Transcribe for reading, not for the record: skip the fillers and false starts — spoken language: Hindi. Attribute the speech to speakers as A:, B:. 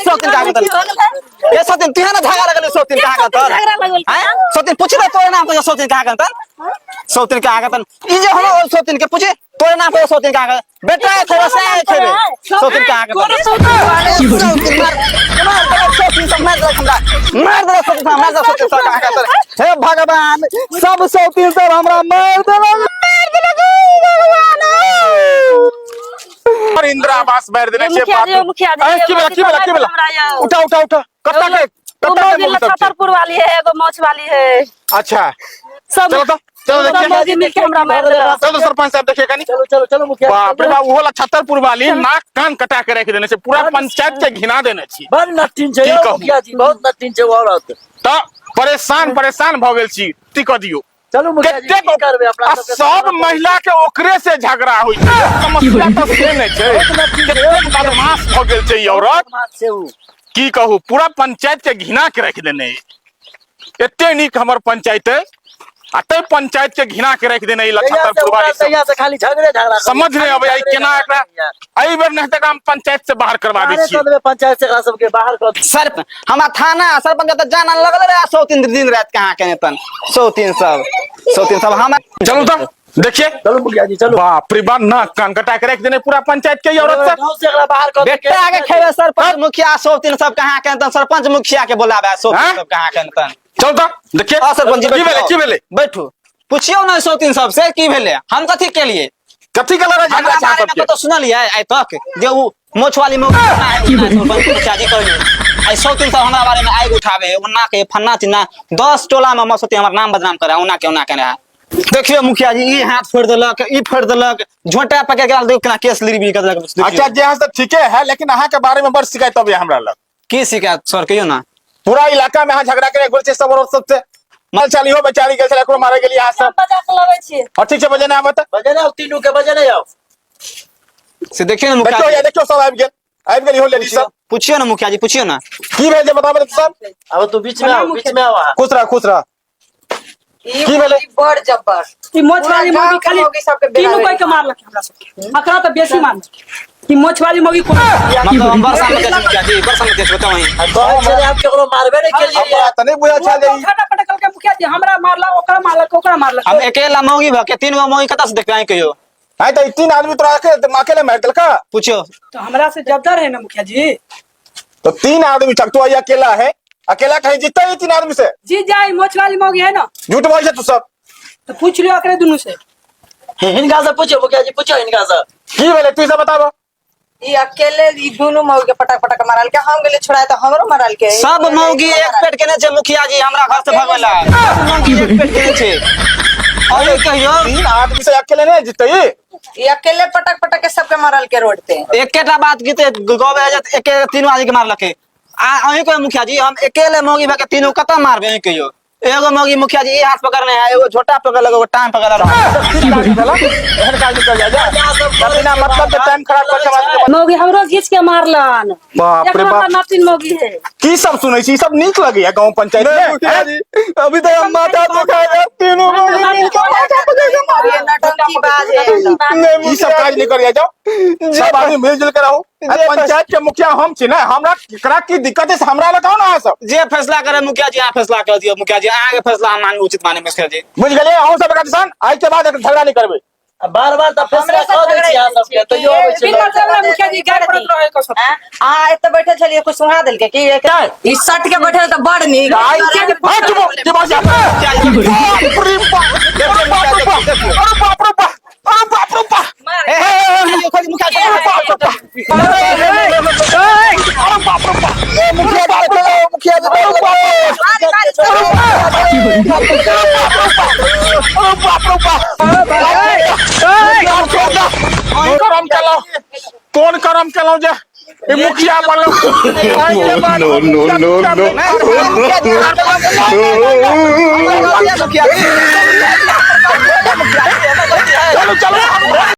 A: सोतिन का गतन ये सोतिन तू है ना झगड़ा लगल सोतिन का गतन हैं सोतिन पूछ ले तोरे नाम पे सोतिन का गतन सोतिन का गतन ई जे हम सोतिन के पूछे तोरे नाम पे सोतिन का बेटा है थोड़ा सा है थे सोतिन का गतन सोतिन मार सोतिन सब मार दे सोतिन का गतन हे भगवान सब सोतिन सब हमरा मार दे
B: और इंदिरा आवास बैठ देने से बात की बेला उठा कब तक
C: छतरपुर वाली है एगो मौछ वाली है।
B: अच्छा
C: सब
B: चलो
C: देखिए मिलके हमरा मार देला।
B: चलो सरपंच साहब देखिएगा नहीं
D: चलो मुखिया
B: बाप रे बाप वो वाला छतरपुर वाली नाक कान कटा के रख देने से पूरा पंचायत के घिना देने छी
D: बड़ नटिन छै मुखिया जी बहुत नटिन छै औरत
B: तो परेशान भ गेल छी ती क दियो
D: चलो मुखिया जी की करबे अपना
B: सब महिला के ओकरे से झगड़ा होई छै समस्या तो से नहीं छै कतेक बदमाश भ गेल छै औरत की कहू पूरा पंचायत के घिना के रख देने एते नीक हमर पंचायत अते पंचायत के घिना के रख देने
D: से खाली झगड़ा
B: समझ नहीं अबे आई केना एकरा एई बेर नहीं तक हम पंचायत से बाहर करवा दै छी
D: पंचायत से सब के बाहर कर
A: सर हम थाना सरपंच त जान लगल रे 103 दिन रात कहां के तन 103 सब हम
B: चलो तो देखिए
D: चलो मुखिया जी चलो
B: बाप रे बाप ना कान कटा के रख देने पूरा पंचायत के औरत
D: से एकरा बाहर कर
A: बेटा आगे खेबे सरपंच मुखिया 103 सब कहां के तन सरपंच मुखिया के बोलावे 103 सब कहां के तन
B: चल तो देखिए
A: सरपंच जी
B: की भेले
A: बैठो पूछियो ना 103 सब से की भेले हम कथि के लिए
B: कथि के लड़ा झगड़ा चाहत के
A: तो सुनलिए आई तक जे मोछ वाली मुखिया चाची कहलिए आई 103 सब हमरा बारे में आग उठावे उन्ना के फन्ना चिन्ना 10 टोला में मसती हमर नाम बदनाम करे उन्ना के रहा देखियो मुखिया जी ई हाथ फोड़ देलक ई फोड़ देलक झोंटा पकड़ के देख केना केस लिरबी कर देलक
B: अच्छा जे हां सब ठीके है लेकिन अहाँ के बारे में बड़ शिकायत अब हमरा लग
A: की शिकायत सर कहियो ना
B: पूरा इलाका में अहाँ झगड़ा करे बोल छै सब औरत सब से माल चाली हो बेचारी के एकरो मारे गेली अहाँ सब
C: बजा के लबै छी
B: और ठीक छै बजे ना आबत
D: बजे ना तीनों के बजे ना आओ
A: से देखियो ना मुखिया
B: देखियो सब आबि गेली हो लेडी सब
A: पूछियो ना मुखिया जी पूछियो ना
B: की भेल जे बताबे सब
D: अब तू बीच में आओ
B: खुश रह की भेले
E: बड़ जब्बर
C: ई मोछ वाली मोगी खाली तीनों कोई के मारलक हमरा सब अकरा त बेसी मार ई मोछ वाली मोगी कोन
A: मतलब हम बरसा में देख मुखिया जी बरसा में देख बताओ
D: तो चले आप केकरो मारबे नहीं के लिए
B: त नहीं बुझा छा जे
C: खटा पटकल के मुखिया जी हमरा मारला ओकरा मारलक
A: हम अकेला मोगी भ के तीन गो मोगी कता से देख रहे कहियो
B: हां त तीन आदमी तोरा के अकेले मार देलका
A: पूछो
C: तो हमरा से जब्दर है ना मुखिया जी
B: तो तीन आदमी तक तो अकेला है अकेला कहीं जीतता है तीन आदमी से
C: जी जाई मोछ वाली मोगी है ना
B: झूठ बोल छै तू सब
C: तो पूछ लियो एकरे दुनु से
D: इनका से पूछो मुखिया जी पूछो इनका से
B: की भेले तू सब बताबो
E: ई अकेले ई दोनों मौगी के पटक मारल के हम गेले छोड़ा तो हमरो मारल के
A: सब मौगी एक पेट के ने छै मुखिया जी हमरा घर से भगवेला मौगी एक पेट के ने छै और कहियो
B: तीन आदमी से अकेले नहीं जीतते
E: ई अकेले पटक के सबके मारल के रोड पे
A: एकेटा बात गीते गवे जत एक तीन आदमी के मारलके आ अही को मुखिया जी हम अकेले मौगी भके तीनों कता मारबे अही कहियो एगो मौगी मुखिया जी हाथ पकड़ने है एगो छोटा पकड़ लगे एगो टांग पकड़
B: एहन काज निकल जा बिना मतलब के टाइम खराब कर के
C: मौगी हमरो घीच के मारलन
B: बाप रे बाप
C: नातिन मौगी है
B: की सब सुनै छी सब नीक लगैया गांव पंचायत में मुखिया जी अभी तो हम माथा दुखाया तीनों
E: ये नटंकी बाज है
B: ई सब काज नहीं करिया जाओ सब आदमी मिलजुल के रहो पंचायत के मुखिया हम छी ना हमरा करा की दिक्कत है हमरा लगाओ ना सब
A: जे फैसला करे मुखिया जी आ फैसला कर दियो मुखिया जी आगे फैसला हम मानू उचित माने मुखिया जी
B: बुझ गेलिए हम सब का किसान आज के बाद झगड़ा नहीं करबे
D: बार तो फैसला कर दै छी अहाँ सब के तो यो होय छै
C: बिन मतलब मुखिया जी गाड़ पड़त रहे को सब
E: आ एत बैठे छलिए कुछ सुना देल के की ई सट के बैठे त बड़ नीक
B: आई के हट के बाजा अरे बाप रे बाप
A: ए खोज मुखिया जी
B: मुखिया कौन करम चलाओ जे मुखिया बोलो
A: मुखिया जी
B: चलो